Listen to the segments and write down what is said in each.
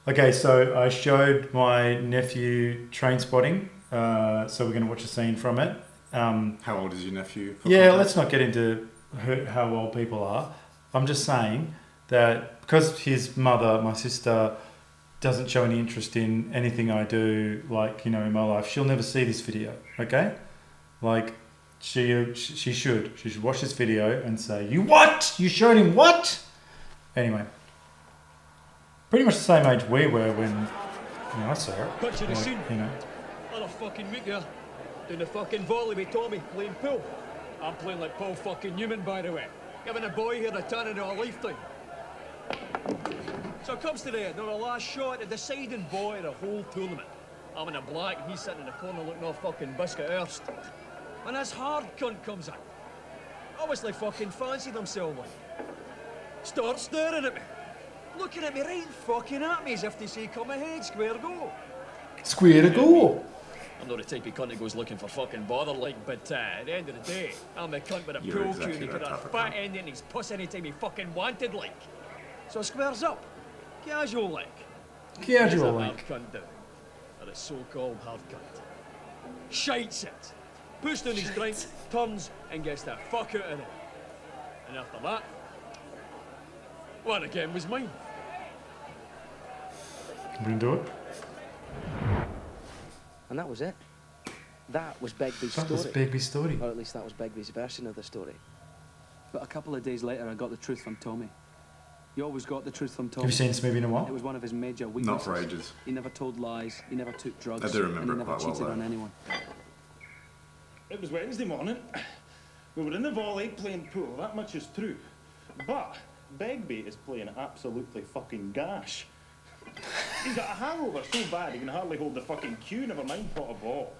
Okay, so I showed my nephew Trainspotting. So we're going to watch a scene from it. How old is your nephew? Yeah, let's not get into how old people are. I'm just saying that because his mother, my sister, doesn't show any interest in anything I do, like, in my life, she'll never see this video, okay? Like, she should. She should watch this video and say, "You what? You showed him what?" Anyway, pretty much the same age we were when I saw it. Picture the scene. You know. Another fucking week here. Doing the fucking volley with Tommy, playing pool. I'm playing like Paul fucking Newman, by the way. Giving a boy here the turn of a lifetime. So it comes to the last shot, the deciding boy of the whole tournament. I'm in a black and he's sitting in the corner looking all fucking biscuit earths. And this hard cunt comes in. Obviously fucking fancied himself like. Starts staring at me. Looking at me right fucking at me as if to say, come ahead, square go. Square to go. I'm not the type of cunt that goes looking for fucking bother like, but at the end of the day, I'm the cunt with a pool cue and he got a fat end in his puss anytime he fucking wanted like. So squares up. Casual like. Casual like. Hard cunt down. Or a so-called hard cunt. Shites it. Puts down his drink, turns and gets the fuck out of there. And after that, one again was mine. We can do it. And that was it. That was Begbie's story. That was Begbie's story. Or at least that was Begbie's version of the story. But a couple of days later, I got the truth from Tommy. You always got the truth from Tommy. Have you seen this movie in a while? It was one of his major weaknesses. Not for ages. He never told lies, he never took drugs, I do remember and he it never quite well, cheated on though. anyone. It was Wednesday morning. We were in the volley playing pool, that much is true. But Begbie is playing absolutely fucking gash. He's got a hangover so bad he can hardly hold the fucking cue, never mind pot a ball.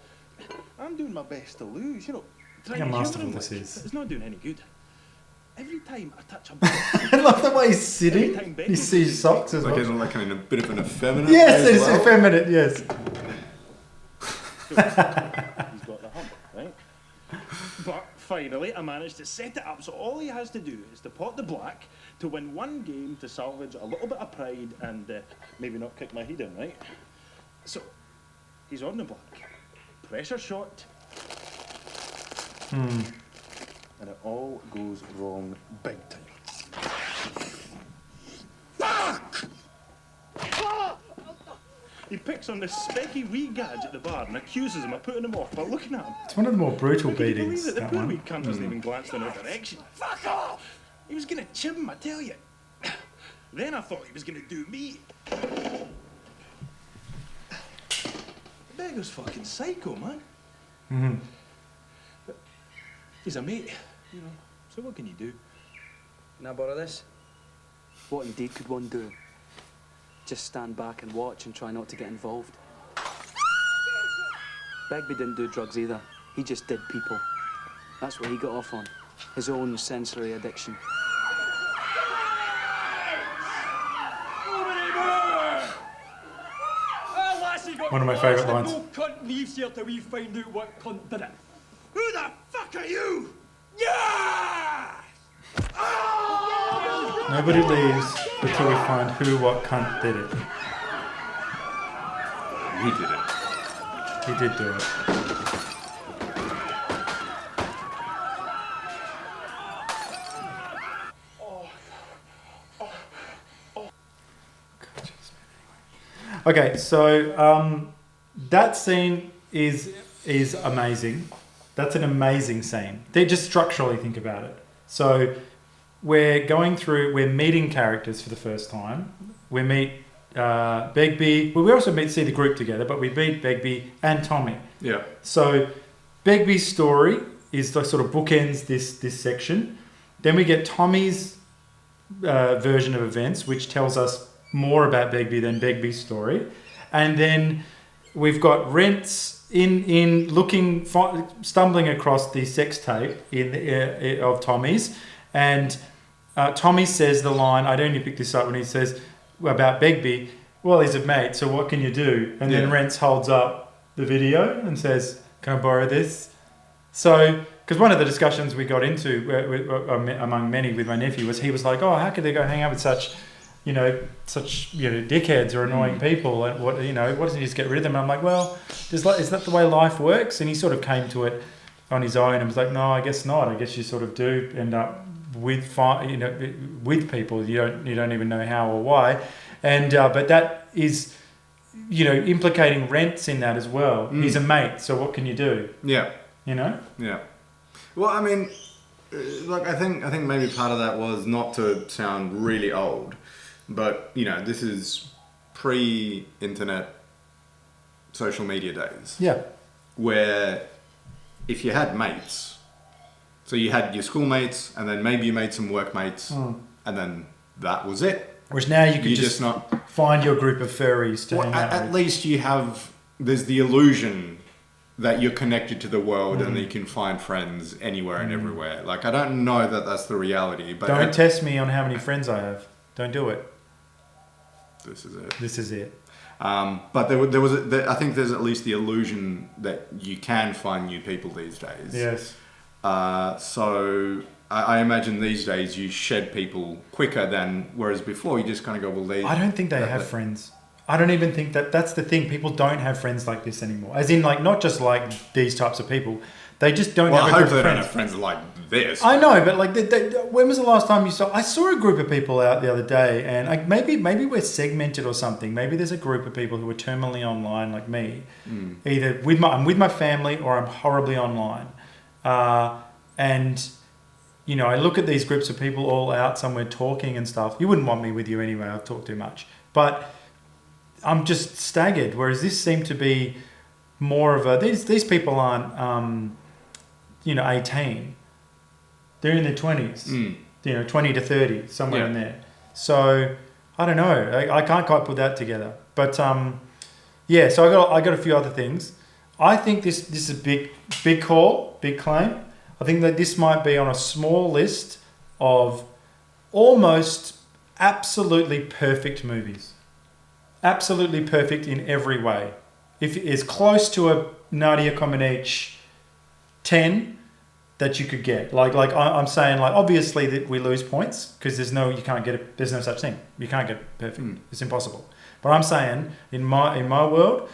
I'm doing my best to lose, trying How to masterful humour him, this is. It's not doing any good. Every time I touch a ball, I love the way he's sitting. You see his socks as well. Like in a bit of an effeminate. Yes, as it's well. effeminate, yes. he's got the hump, right? But finally, I managed to set it up so all he has to do is to pot the black to win one game to salvage a little bit of pride and maybe not kick my head in, right? So, he's on the black. Pressure shot. And it all goes wrong big time. Fuck! He picks on this specky wee gadge at the bar and accuses him of putting him off by looking at him. It's one of the more brutal Can you believe beatings, it? The that poor one. wee cunt hasn't even glanced in our direction. Fuck off! He was gonna chib him, I tell you. Then I thought he was gonna do me. Beggar's fucking psycho, man. But he's a mate, so what can you do? Can I borrow this? What indeed could one do? Just stand back and watch and try not to get involved. Begbie didn't do drugs either. He just did people. That's what he got off on. His own sensory addiction. One of my favourite lines. No cunt leaves here till we find out what cunt did it. Who the fuck are you? Yeah! Nobody leaves until we find who, what cunt did it. He did it. He did do it. Okay, so that scene is amazing. That's an amazing scene. They just structurally think about it. So we're meeting characters for the first time. We meet Begbie. Well, we also see the group together, but we meet Begbie and Tommy. Yeah. So Begbie's story is the sort of bookends this section. Then we get Tommy's version of events, which tells us more about Begbie than Begbie's story. And then we've got Rents stumbling across the sex tape of Tommy's, and Tommy says the line, I only picked this up when he says about Begbie, well, he's a mate, so what can you do? And then Rents holds up the video and says, can I borrow this? So, because one of the discussions we got into among many with my nephew was, he was like, oh, how could they go hang out with such such dickheads or annoying people, and what doesn't he just get rid of them? And I'm like, well, is that the way life works? And he sort of came to it on his own and was like, no, I guess not. I guess you sort of do end up with people you don't even know how or why, and but that is implicating Rents in that as well. He's a mate, so what can you do? Yeah. Yeah. Well, I mean, I think maybe part of that was, not to sound really old, but this is pre-internet social media days. Yeah. Where if you had mates, so you had your schoolmates, and then maybe you made some workmates, and then that was it. Whereas now you could You just not find your group of furries to hang out at with. least there's the illusion that you're connected to the world and that you can find friends anywhere and everywhere. Like, I don't know that that's the reality, but Don't test me on how many friends I have. Don't do it. this is it. This is it. But I think there's at least the illusion that you can find new people these days. Yes. So I imagine these days you shed people quicker than, whereas before you just kind of go, well, I don't think they have friends. I don't even think that's the thing. People don't have friends like this anymore. As in, like, not just like these types of people. They just don't have a group of they friends. don't have friends like this. I know, but like, when was the last time you saw? I saw a group of people out the other day, and maybe we're segmented or something. Maybe there's a group of people who are terminally online like me. Either I'm with my family or I'm horribly online, and I look at these groups of people all out somewhere talking and stuff. You wouldn't want me with you anyway. I've talked too much, but I'm just staggered. Whereas this seemed to be more of these people aren't 18. They're in their 20s. 20 to 30, somewhere in there. So I don't know. I can't quite put that together. But so I got a few other things. I think this is a big call, big claim. I think that this might be on a small list of almost absolutely perfect movies. Absolutely perfect in every way. If it's close to a Nadia Comaneci 10 that you could get. Like I'm saying, like, obviously that we lose points because there's no such thing. You can't get it perfect. It's impossible. But I'm saying in my world,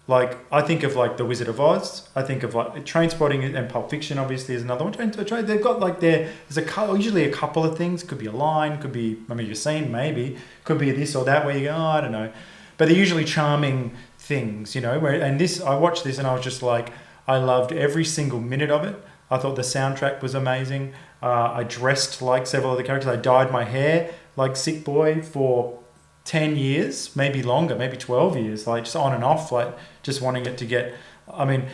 like, I think of like The Wizard of Oz. I think of like Trainspotting and Pulp Fiction. Obviously, is another one. They've got like usually a couple of things. Could be a line. Could be a scene. Maybe could be this or that. Where you go, I don't know. But they're usually charming things, I watched this and I was just like, I loved every single minute of it. I thought the soundtrack was amazing. I dressed like several of the characters. I dyed my hair like Sick Boy for 10 years, maybe longer, maybe 12 years, like just on and off, like just wanting it to get. I mean,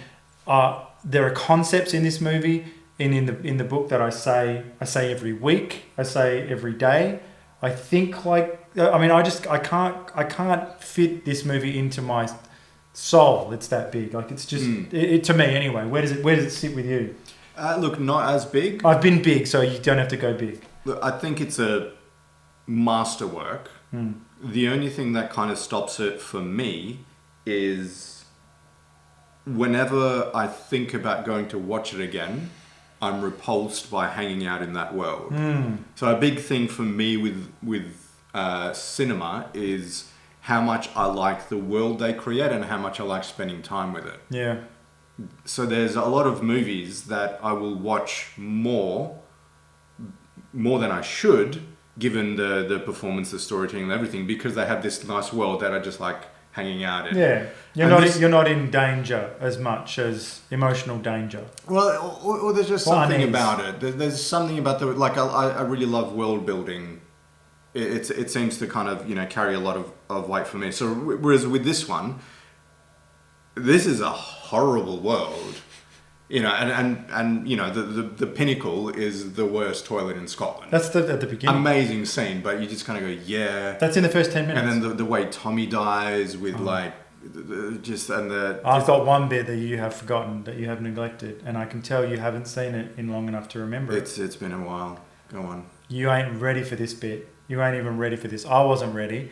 there are concepts in this movie and in the book that I say every week, I say every day. I think I can't fit this movie into my soul. It's that big. Like, it's just it to me anyway. Where does it sit with you? Look, not as big. I've been big, so you don't have to go big. Look, I think it's a masterwork. The only thing that kind of stops it for me is whenever I think about going to watch it again, I'm repulsed by hanging out in that world. So a big thing for me with cinema is how much I like the world they create and how much I like spending time with it. Yeah. So there's a lot of movies that I will watch more than I should, given the performance, the storytelling, and everything, because they have this nice world that I just like hanging out in. Yeah, you're not in danger as much as emotional danger. Well, or there's just something about it. There's something about I really love world building. It seems to kind of carry a lot of weight for me. So whereas with this one, this is a horrible world. And the pinnacle is the worst toilet in Scotland. That's at the beginning. Amazing scene, but you just kind of go, yeah. That's in the first 10 minutes. And then the way Tommy dies with I thought one bit that you have forgotten, that you have neglected, and I can tell you haven't seen it in long enough to remember it. It's been a while. Go on. You ain't ready for this bit. You ain't even ready for this. I wasn't ready.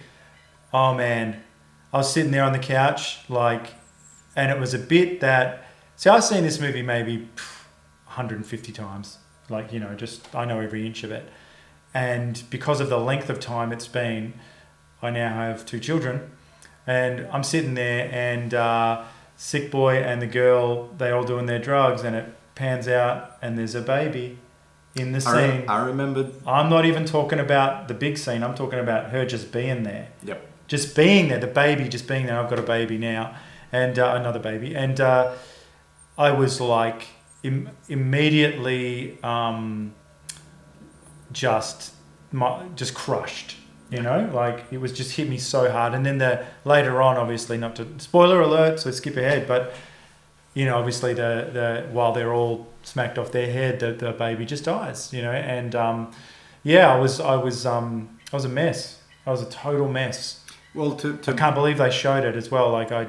Oh man, I was sitting there on the couch, and it was a bit that. See, I've seen this movie maybe 150 times. Just I know every inch of it. and because of the length of time it's been, I now have 2 children, and I'm sitting there, and Sick Boy and the girl, they all doing their drugs, and it pans out, and there's a baby in the scene. I remembered. I'm not even talking about the big scene. I'm talking about her just being there. Yep. Just being there, the baby just being there. I've got a baby now, and another baby, and I was like immediately just crushed. You know, like it was just hit me so hard. And then later on, obviously, not to spoiler alert, so skip ahead, but you know, obviously the while they're all smacked off their head, the baby just dies. You know, and I was a mess. I was a total mess. Well, I can't believe they showed it as well. Like I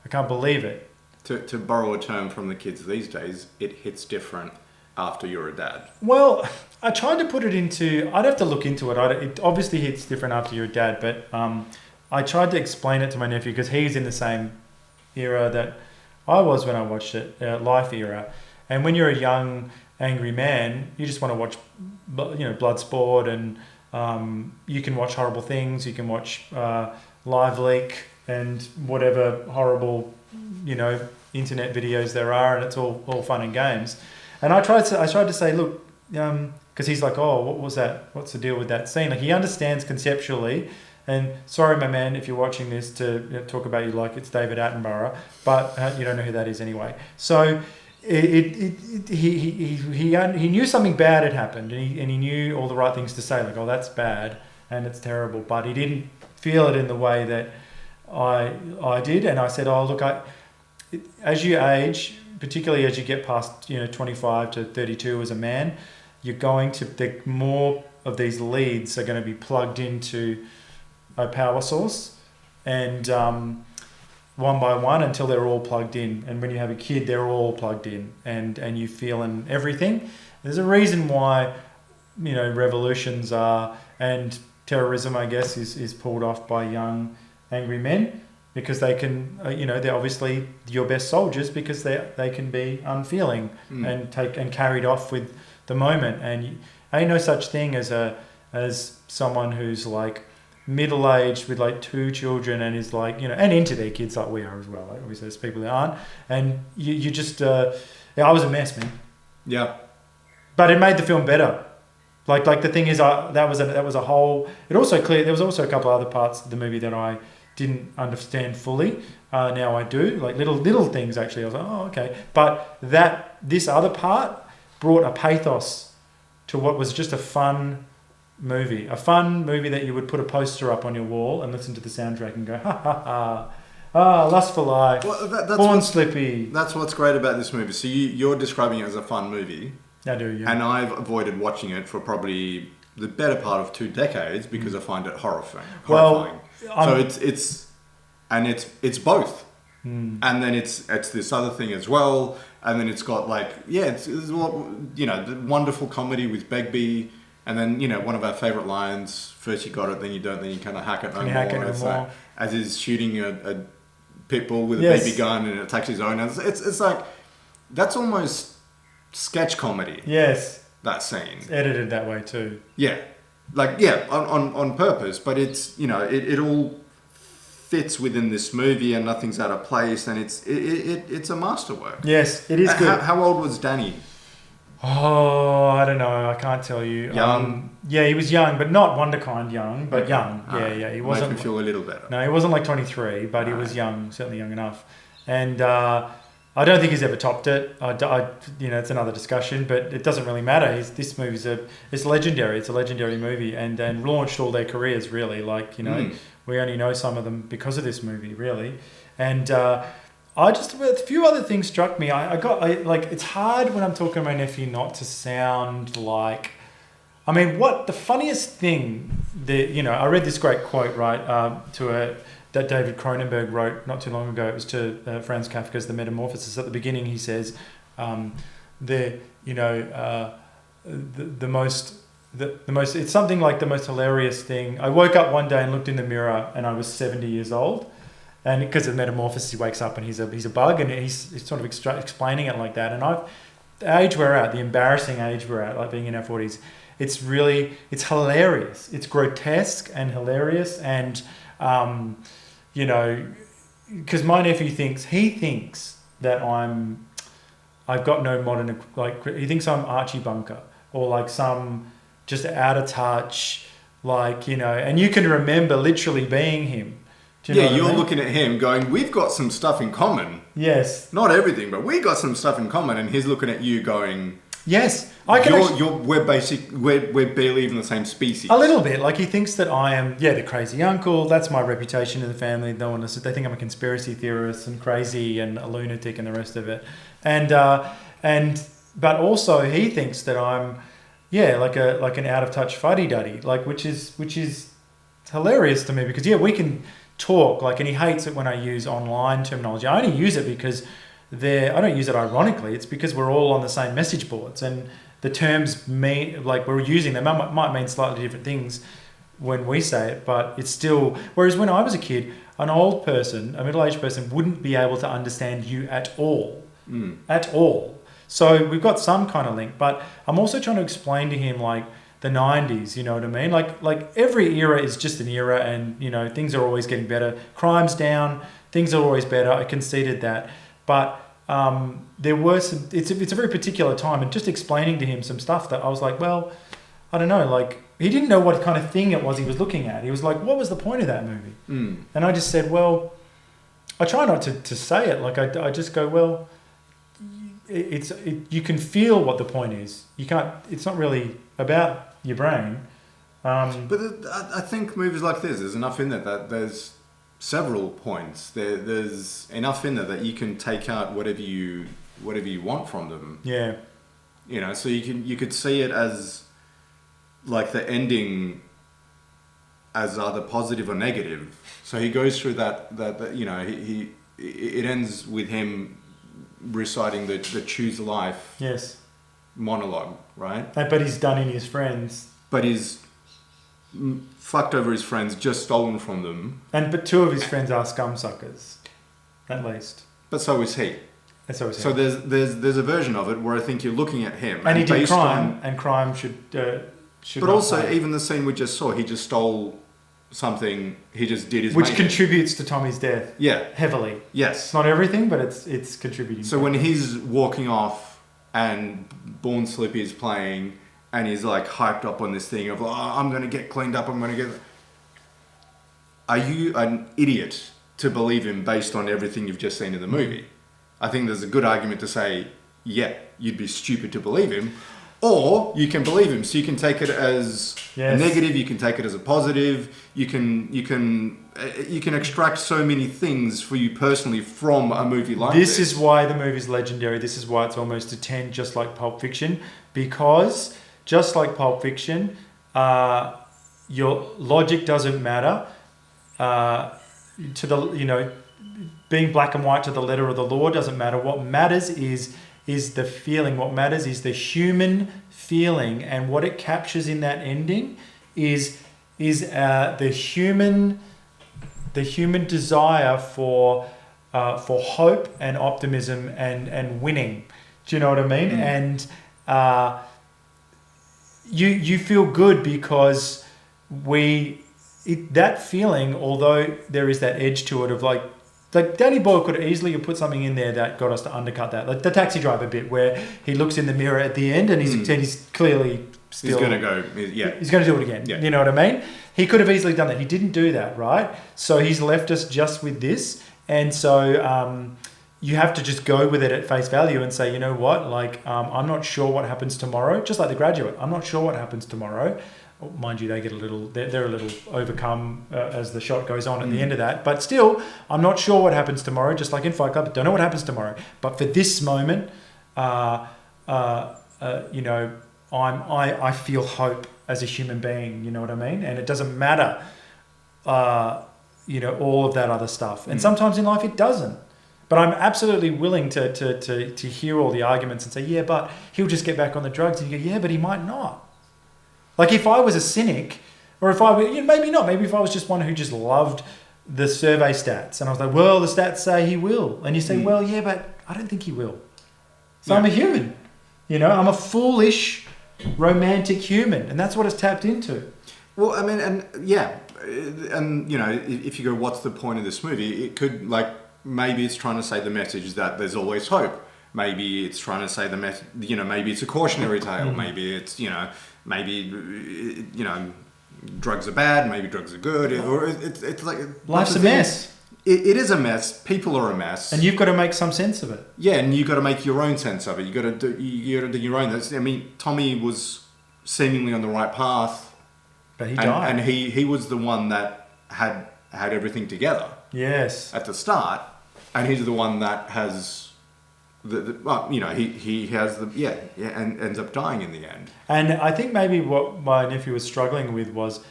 can't believe it. To borrow a term from the kids these days, it hits different after you're a dad. Well, I tried to put it into... I'd have to look into it. It obviously hits different after you're a dad, but I tried to explain it to my nephew because he's in the same era that I was when I watched it, life era. And when you're a young, angry man, you just want to watch, you know, blood sport, and you can watch horrible things. You can watch Live Leak and whatever horrible, you know, internet videos there are, and it's all fun and games. And I tried to say, look, because he's like, oh, what was that? What's the deal with that scene? Like, he understands conceptually. And sorry, my man, if you're watching this, to talk about you like it's David Attenborough, but you don't know who that is anyway. So he knew something bad had happened, and he knew all the right things to say, like, oh, that's bad and it's terrible. But he didn't feel it in the way that I did. And I said, oh, look, as you age, particularly as you get past 25 to 32 as a man, you're going to more of these leads are going to be plugged into a power source, and one by one until they're all plugged in. And when you have a kid, they're all plugged in, and you feel in everything. There's a reason why revolutions are, and terrorism, I guess, is pulled off by young angry men, because they can they're obviously your best soldiers, because they can be unfeeling and carried off with the moment. And ain't no such thing as someone who's like middle-aged with like 2 children and is like, and into their kids like we are as well. Like, obviously there's people that aren't, and you just I was a mess, man. Yeah. But it made the film better. Like the thing is, that was a whole. It also there was also a couple of other parts of the movie that I didn't understand fully. Now I do, like little things actually. I was like, oh, okay. But this other part brought a pathos to what was just a fun movie that you would put a poster up on your wall and listen to the soundtrack and go, ha ha ha, Lust for Life, well, Born Slippy. That's what's great about this movie. So you're describing it as a fun movie. I do, yeah. And I've avoided watching it for probably the better part of 2 decades because I find it horrifying. Well, so it's both. And then it's this other thing as well. And then it's got it's the wonderful comedy with Begbie. And then, one of our favourite lines, first you got it, then you don't, then you kind of hack it no more. As he's shooting a pit bull with a BB gun and it attacks his own. It's like, that's almost sketch comedy. Yes. That scene. It's edited that way too. Yeah. On purpose, but it's, it all fits within this movie and nothing's out of place, and it's a masterwork. Yes, it is good. How old was Danny? Oh, I don't know. I can't tell you. Young? Yeah, he was young, but not Wonderkind young, but young. Yeah. He wasn't. Makes me feel a little better. No, he wasn't like 23, but he was young, certainly young enough. And I don't think he's ever topped it. It's another discussion, but it doesn't really matter. This movie's it's legendary. It's a legendary movie, and launched all their careers really. We only know some of them because of this movie, really. And a few other things struck me. It's hard when I'm talking to my nephew not to sound like. I mean, what the funniest thing I read this great quote that David Cronenberg wrote not too long ago. It was to Franz Kafka's The Metamorphosis. At the beginning, he says, the most. It's something like the most hilarious thing. I woke up one day and looked in the mirror and I was 70 years old. And because of Metamorphosis, he wakes up and he's a bug, and he's sort of explaining it like that. And the age we're at, the embarrassing age we're at, like being in our 40s, it's hilarious. It's grotesque and hilarious, and you know, because my nephew thinks that I've got no modern, like, he thinks I'm Archie Bunker or like some just out of touch, like, you know, and you can remember literally being him. Do you know what I you're mean? looking at him going, we've got some stuff in common. Yes. Not everything, but we got some stuff in common, and he's looking at you going, yes. I can we're barely even the same species. a little bit. Like, he thinks that I am, the crazy uncle. That's my reputation in the family. They think I'm a conspiracy theorist and crazy and a lunatic and the rest of it. But also he thinks that I'm, like an out of touch fuddy-duddy, like, which is hilarious to me, because we can talk, like, and he hates it when I use online terminology. I only use it because I don't use it ironically. It's because we're all on the same message boards, and the terms mean, like, we're using them might mean slightly different things when we say it, but it's still. Whereas when I was a kid, an old person, a middle-aged person, wouldn't be able to understand you at all. At all. So we've got some kind of link, but I'm also trying to explain to him, like, the 90s, you know what I mean? Like every era is just an era, and, you know, things are always getting better. Crime's down, things are always better. I conceded that. But there were some, it's a very particular time, and just explaining to him some stuff that I was like, well, I don't know, like, he didn't know what kind of thing it was he was looking at. He was like, what was the point of that movie? And I just said, well, I try not to say it. Like, I just go, well, you can feel what the point is. You can't, it's not really about your brain. But I think movies like this, there's enough in there that there's several points. There's enough in there that you can take out whatever you want from them. Yeah. You know, so you could see it as, like, the ending as either positive or negative. So he goes through that you know, it ends with him reciting the choose life monologue, right? But he's done in his friends. But he's fucked over his friends, just stolen from them. But two of his friends are scum suckers, at least. But so is he. And so is he. So there's a version of it where I think you're looking at him, and he did crime, and crime should. But also, play. Even the scene we just saw, he just stole something. He just did his. Which contributes to Tommy's death. Yeah. Heavily. Yes. It's not everything, but it's contributing. So when he's walking off and Born Slippy is playing, and he's like hyped up on this thing of, I'm going to get cleaned up, I'm going to get... Are you an idiot to believe him based on everything you've just seen in the movie? I think there's a good argument to say, you'd be stupid to believe him. Or you can believe him, so you can take it as a negative, you can take it as a positive, you can extract so many things for you personally from a movie like this. This is why the movie's legendary. This is why it's almost a 10, just like Pulp Fiction, because just like Pulp Fiction, your logic doesn't matter. To the, you know, being black and white to the letter of the law doesn't matter. What matters is the feeling. What matters is the human feeling, and what it captures in that ending is the human desire for hope and optimism and winning. Do you know what I mean? And you feel good because that feeling, although there is that edge to it of like Danny Boyle could easily have put something in there that got us to undercut that. Like the Taxi Driver bit where he looks in the mirror at the end and he's clearly still... He's going to go, He's going to do it again. Yeah. You know what I mean? He could have easily done that. He didn't do that, right? So he's left us just with this. And so you have to just go with it at face value and say, you know what? Like, I'm not sure what happens tomorrow. Just like The Graduate. I'm not sure what happens tomorrow. Mind you, they get they're a little overcome as the shot goes on at the end of that. But still, I'm not sure what happens tomorrow, just like in Fight Club. Don't know what happens tomorrow. But for this moment, you know, I feel hope as a human being, you know what I mean? And it doesn't matter, you know, all of that other stuff. And sometimes in life it doesn't. But I'm absolutely willing to hear all the arguments and say, yeah, but he'll just get back on the drugs. And you go, yeah, but he might not. Like if I was a cynic, or if I were, you know, maybe not, maybe if I was just one who just loved the survey stats and I was like, well, the stats say he will. And you say, well, yeah, but I don't think he will. So I'm a human, you know, I'm a foolish romantic human, and that's what it's tapped into. Well, I mean, and you know, if you go, what's the point of this movie? It could, like, maybe it's trying to say the message that there's always hope. Maybe it's trying to say maybe it's a cautionary tale. Maybe it's, drugs are bad. Maybe drugs are good. Or it's like life's a mess. It is a mess. People are a mess, and you've got to make some sense of it. Yeah, and you've got to make your own sense of it. You got to do your own. I mean, Tommy was seemingly on the right path, but he died, and he was the one that had everything together. Yes, at the start, and he's the one that has. He has and ends up dying in the end. And I think maybe what my nephew was struggling with was,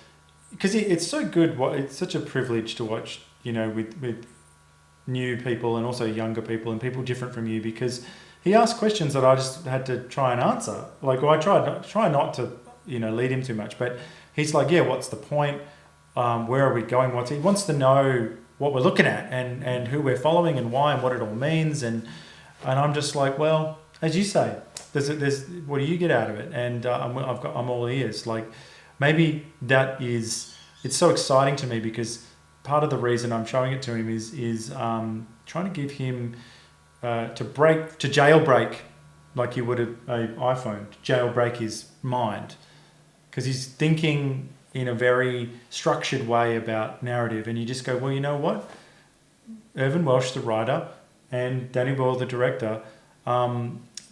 because it's so good, it's such a privilege to watch, with new people and also younger people and people different from you, because he asked questions that I just had to try and answer. I try not to, lead him too much, but he's like, yeah, what's the point? Where are we going? He wants to know what we're looking at and who we're following and why and what it all means. And I'm just like, well, as you say, there's what do you get out of it? And I'm all ears. Like, maybe it's so exciting to me because part of the reason I'm showing it to him is trying to give him to jailbreak, like you would an iPhone, to jailbreak his mind, because he's thinking in a very structured way about narrative, and you just go, well, you know what? Irvin Welsh, the writer, and Danny Boyle, the director,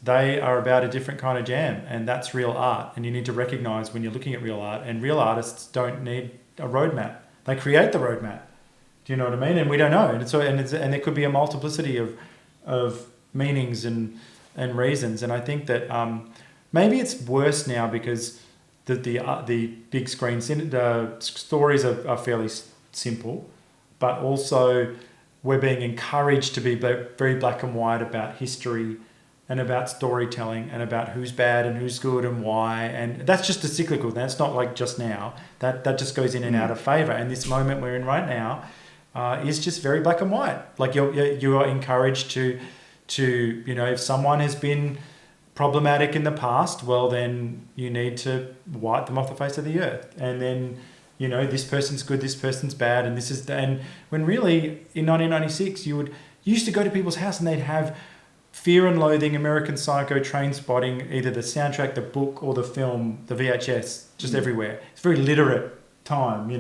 they are about a different kind of jam, and that's real art. And you need to recognize when you're looking at real art, and real artists don't need a roadmap. They create the roadmap. Do you know what I mean? And we don't know. And there could be a multiplicity of meanings and reasons. And I think that maybe it's worse now because the big screen the stories are fairly simple, but also we're being encouraged to be very black and white about history and about storytelling and about who's bad and who's good and why. And that's just a cyclical. That's not like just now. That just goes in and out of favour. And this moment we're in right now is just very black and white. Like you are encouraged to if someone has been problematic in the past, well, then you need to wipe them off the face of the earth. And then this person's good, this person's bad, and and when really in 1996 you used to go to people's house and they'd have Fear and Loathing, American Psycho, Trainspotting, either the soundtrack, the book, or the film, the VHS, just everywhere. It's a very literate time,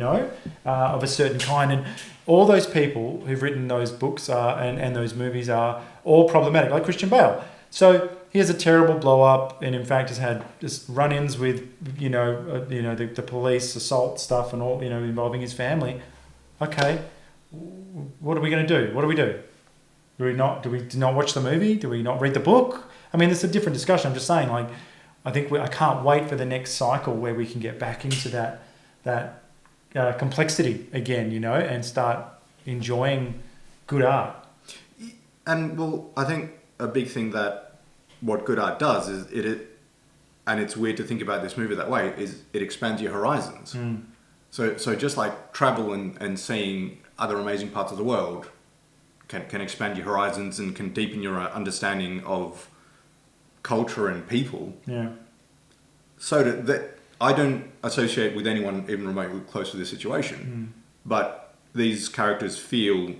of a certain kind, and all those people who've written those books and those movies are all problematic, like Christian Bale. So he has a terrible blow up, and in fact has had just run-ins with the police assault stuff and all involving his family. Okay, what are we going to do? What do we do? Do we not watch the movie? Do we not read the book? I mean, it's a different discussion. I'm just saying, like, I can't wait for the next cycle where we can get back into that complexity again, and start enjoying good art. And well, I think a big thing that what good art does is and it's weird to think about this movie that way, is it expands your horizons. So just like travel and seeing other amazing parts of the world can expand your horizons and can deepen your understanding of culture and people. Yeah. So that I don't associate with anyone even remotely close to this situation, but these characters feel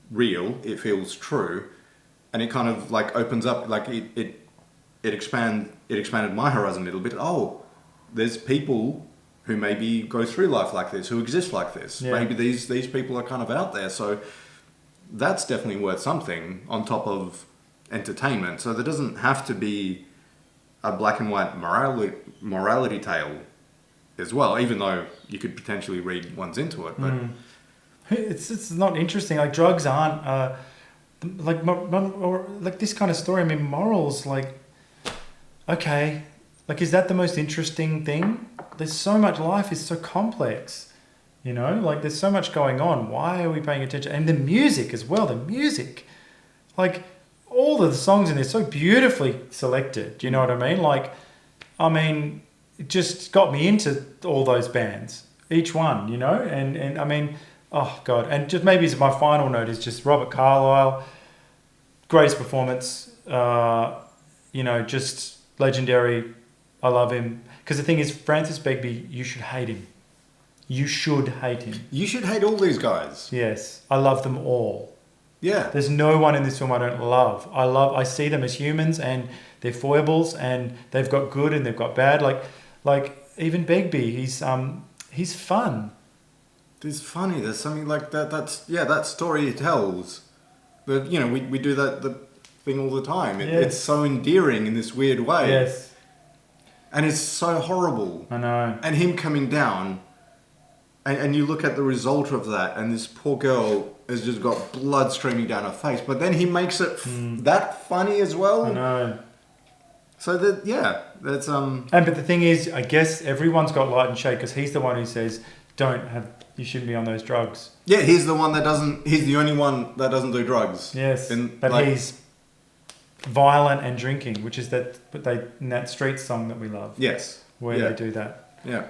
real. It feels true, and it kind of like opens up, like it expanded my horizon a little bit. Oh, there's people who maybe go through life like this, who exist like this. Yeah. Maybe these people are kind of out there. So that's definitely worth something on top of entertainment. So there doesn't have to be a black and white morality tale as well, even though you could potentially read ones into it. But it's not interesting. Like, drugs aren't like this kind of story. I mean, morals, like, okay, like, is that the most interesting thing? There's so much, life is so complex, like there's so much going on. Why are we paying attention? And the music as well, like all of the songs in there so beautifully selected. Do you know what I mean? Like, it just got me into all those bands, each one, and I mean, oh God. And just maybe as my final note is just Robert Carlyle, greatest performance, just legendary I love him. Because the thing is, Francis Begbie, you should hate him. You should hate him. You should hate all these guys. Yes. I love them all. Yeah. There's no one in this film I don't love. I see them as humans and their foibles, and they've got good and they've got bad. Like even Begbie, he's fun. It's funny. There's something like that. That story he tells. But we do the thing all the time. It's so endearing in this weird way. Yes. And it's so horrible. I know. And him coming down, and you look at the result of that, and this poor girl has just got blood streaming down her face. But then he makes it that funny as well. I know. So that's But the thing is, I guess everyone's got light and shade because he's the one who says, you shouldn't be on those drugs. Yeah, he's the one that doesn't. He's the only one that doesn't do drugs. Yes, but he's violent and drinking, which is in that Street song that we love. Yes, where they do that. Yeah.